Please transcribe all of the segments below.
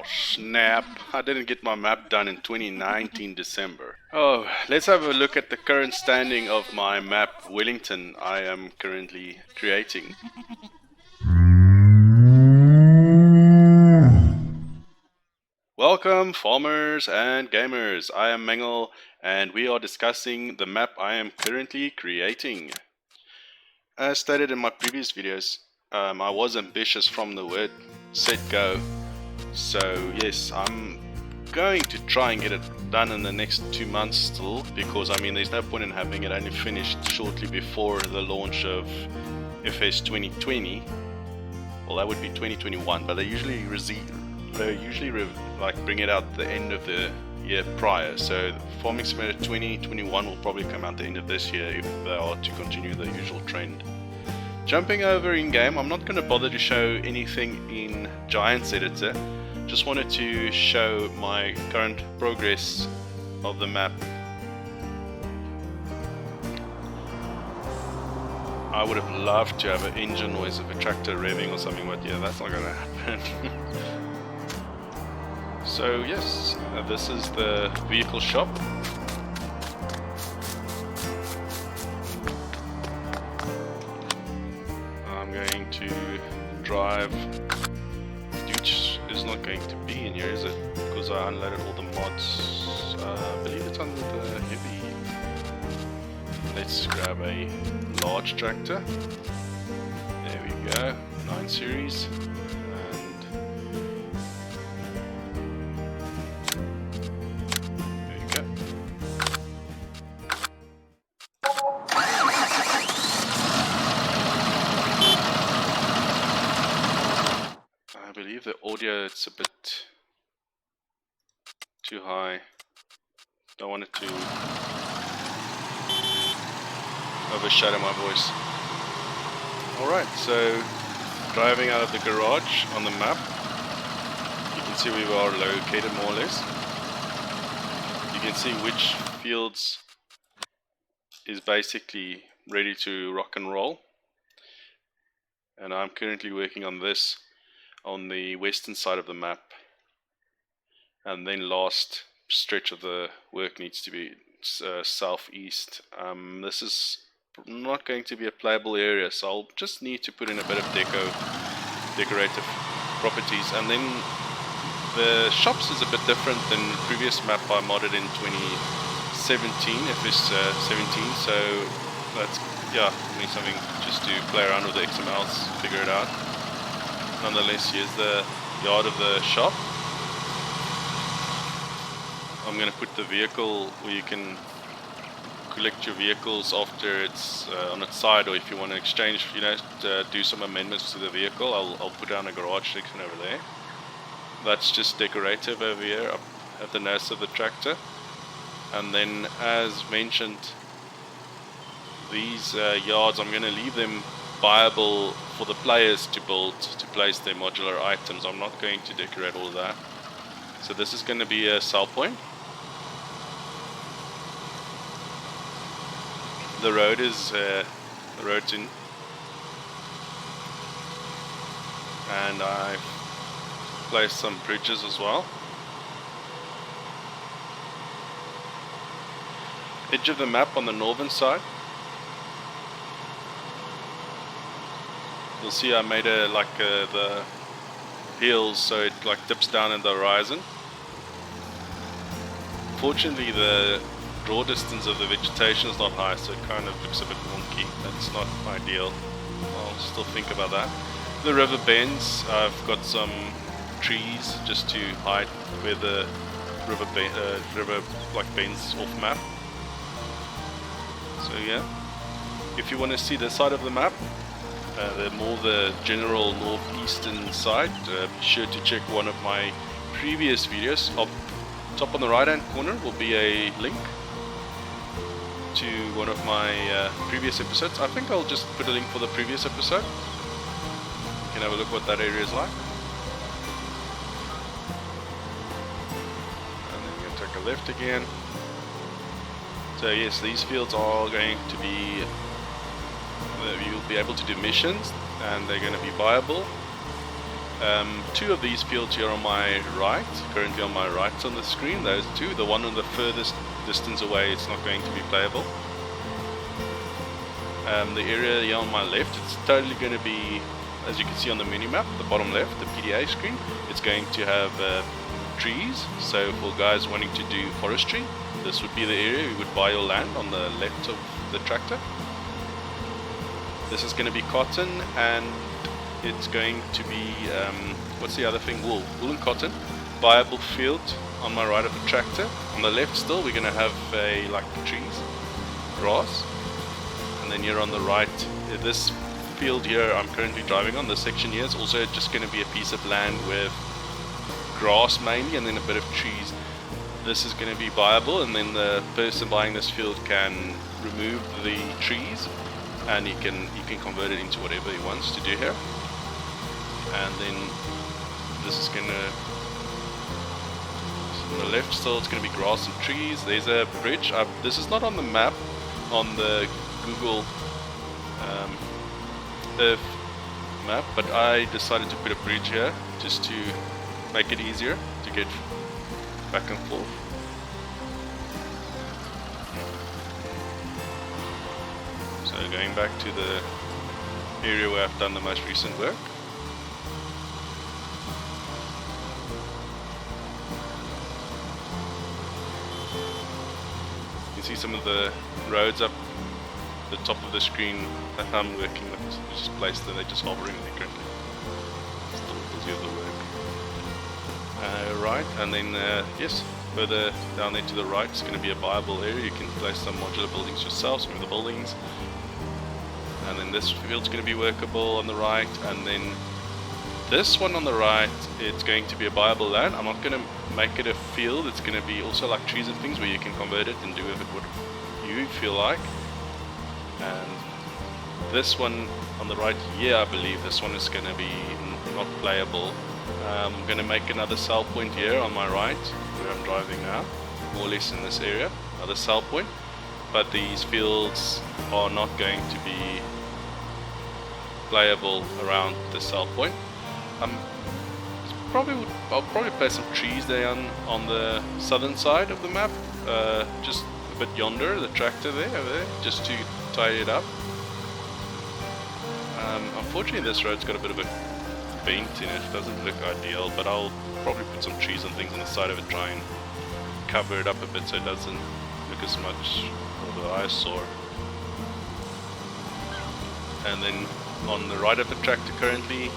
Oh snap, I didn't get my map done in 2019 December. Oh, let's have a look at the current standing of my map Wellington I am currently creating. Welcome farmers and gamers, I am Mengel and we are discussing the map I am currently creating. As stated in my previous videos, I was ambitious from the word set go. So yes, I'm going to try and get it done in the next 2 months still, because I mean there's no point in having it only finished shortly before the launch of FS19. Well, that would be 2021, but they usually bring it out the end of the year prior. So Farming Simulator 2021 will probably come out the end of this year if they are to continue the usual trend. Jumping over in game, I'm not going to bother to show anything in Giants Editor. Just wanted to show my current progress of the map. I would have loved to have an engine noise of a tractor revving or something, but yeah, that's not going to happen. So yes, this is the vehicle shop. I'm going to drive. Dooch is not going to be in here, is it? Because I unloaded all the mods. I believe it's under the heavy. Let's grab a large tractor. There we go, 9 series. I believe the audio, it's a bit too high. Don't want it to overshadow my voice. Alright, so driving out of the garage on the map, you can see where we are located more or less. You can see which fields is basically ready to rock and roll. And I'm currently working on this on the western side of the map, and then last stretch of the work needs to be southeast. This is not going to be a playable area, so I'll just need to put in a bit of decorative properties. And then the shops is a bit different than the previous map I modded in 2017, FS19, so that's, yeah, I mean, something just to play around with the XMLs, figure it out. Nonetheless, here's the yard of the shop. I'm going to put the vehicle where you can collect your vehicles after it's on its side, or if you want to exchange, you know, to do some amendments to the vehicle, I'll put down a garage section over there. That's just decorative over here up at the nose of the tractor. And then, as mentioned, these yards, I'm going to leave them viable for the players to build, to place their modular items. I'm not going to decorate all of that. So this is going to be a sell point. The road is the road's in, and I've placed some bridges as well. Edge of the map on the northern side. You'll see I made a the hills so it like dips down in the horizon. Fortunately, the draw distance of the vegetation is not high, so it kind of looks a bit wonky. That's not ideal. I'll still think about that. The river bends. I've got some trees just to hide where the river like bends off map. So yeah, if you want to see this side of the map, the general northeastern side, be sure to check one of my previous videos. Up top on the right hand corner will be a link to one of my previous episodes. I think I'll just put a link for the previous episode. You can have a look what that area is like. And then you can take a left again. So yes, these fields are going to be, you'll be able to do missions, and they're going to be viable. Two of these fields here on my right, currently on my right on the screen, those two. The one on the furthest distance away, it's not going to be playable. The area here on my left, it's totally going to be, as you can see on the mini-map, the bottom left, the PDA screen, it's going to have trees. So for guys wanting to do forestry, this would be the area you would buy your land on the left of the tractor. This is going to be cotton, and it's going to be, what's the other thing? Wool and cotton. Viable field on my right of the tractor. On the left still, we're going to have like trees, grass. And then here on the right, this field here I'm currently driving on, this section here, is also just going to be a piece of land with grass mainly, and then a bit of trees. This is going to be viable, and then the person buying this field can remove the trees, and he can convert it into whatever he wants to do here. And then this is going to, on the left still, it's going to be grass and trees. There's a bridge. This is not on the map, on the Google Earth map, but I decided to put a bridge here just to make it easier to get back and forth. So going back to the area where I've done the most recent work. You can see some of the roads up the top of the screen that I'm working with. It's just placed there, they're just hovering there currently. Still busy with the work. Right, and then yes, further down there to the right is going to be a viable area. You can place some modular buildings yourself, some of the buildings. And then this field's going to be workable on the right, and then this one on the right, it's going to be a viable land. I'm not going to make it a field, it's going to be also like trees and things where you can convert it and do with it what you feel like. And this one on the right here, I believe this one is going to be not playable. I'm going to make another sell point here on my right, where I'm driving now, more or less in this area, another sell point. But these fields are not going to be playable around the sell point. I'll probably place some trees there on the southern side of the map, just a bit yonder, the tractor over there, just to tidy it up. Unfortunately this road's got a bit of a bent in it, it doesn't look ideal, but I'll probably put some trees and things on the side of it, try and cover it up a bit so it doesn't look as much of an eyesore. And then on the right of the tractor currently,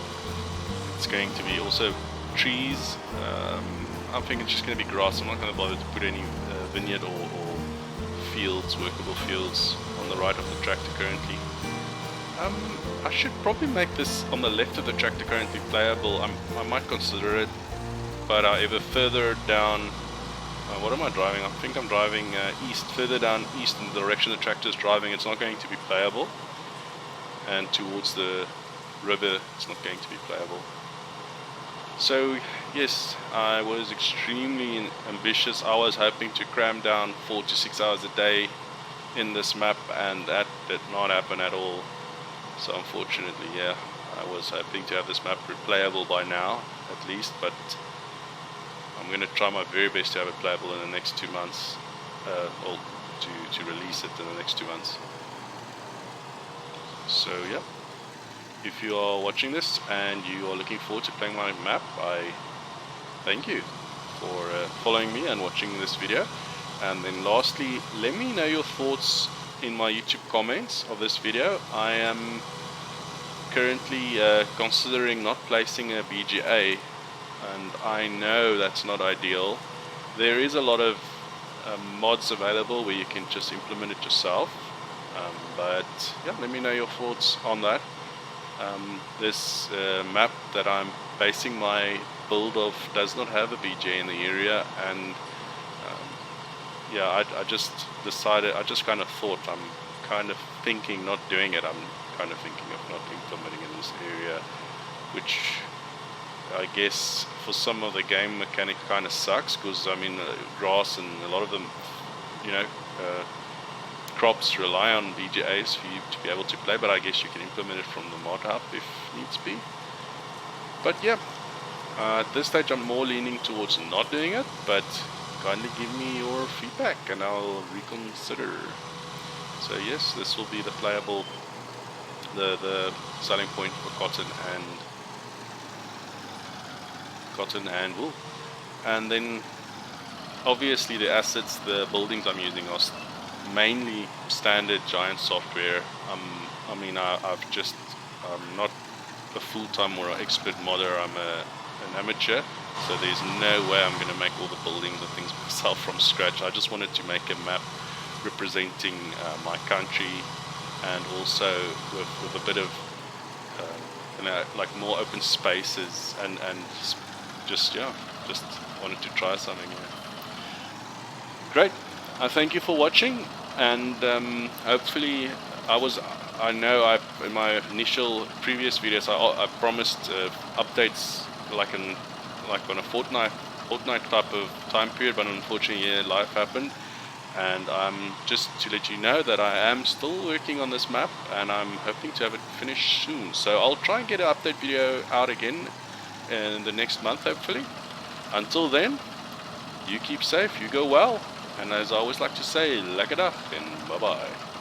it's going to be also trees. I think it's just going to be grass. I'm not going to bother to put any vineyard or fields, workable fields on the right of the tractor currently. I should probably make this on the left of the tractor currently playable. I might consider it, but however further down, what am I driving? I think I'm driving east, further down east in the direction the tractor is driving, it's not going to be playable. And towards the river, it's not going to be playable. So yes, I was extremely ambitious. I was hoping to cram down 4 to 6 hours a day in this map, and that did not happen at all. So unfortunately, yeah, I was hoping to have this map replayable by now, at least, but I'm going to try my very best to have it playable in the next 2 months, or to release it in the next 2 months. So yeah, if you are watching this and you are looking forward to playing my map, I thank you for following me and watching this video. And then lastly, let me know your thoughts in my YouTube comments of this video. I am currently considering not placing a BGA, and I know that's not ideal. There is a lot of mods available where you can just implement it yourself. But yeah, let me know your thoughts on that. This map that I'm basing my build of does not have a BGA in the area, and yeah, I just decided, I just kind of thought, I'm kind of thinking not doing it, I'm kind of thinking of not implementing in this area, which I guess for some of the game mechanic kind of sucks, because I mean grass and a lot of them, you know, crops rely on BGAs for you to be able to play, but I guess you can implement it from the mod hub if needs be. But yeah, At this stage I'm more leaning towards not doing it, but kindly give me your feedback and I'll reconsider. So yes, this will be the playable, the selling point for cotton and wool. And then obviously the assets, the buildings I'm using are mainly standard Giant software. I mean, I'm not a full-time or an expert modder. I'm an amateur, so there's no way I'm going to make all the buildings and things myself from scratch. I just wanted to make a map representing my country, and also with a bit of like more open spaces, and just wanted to try something. Great. I thank you for watching, and hopefully I know in my initial previous videos I promised updates like on a fortnight type of time period, but unfortunately life happened. And just to let you know that I am still working on this map, and I'm hoping to have it finished soon. So I'll try and get an update video out again in the next month, hopefully. Until then, you keep safe, you go well, and as I always like to say, lekker dag and bye bye.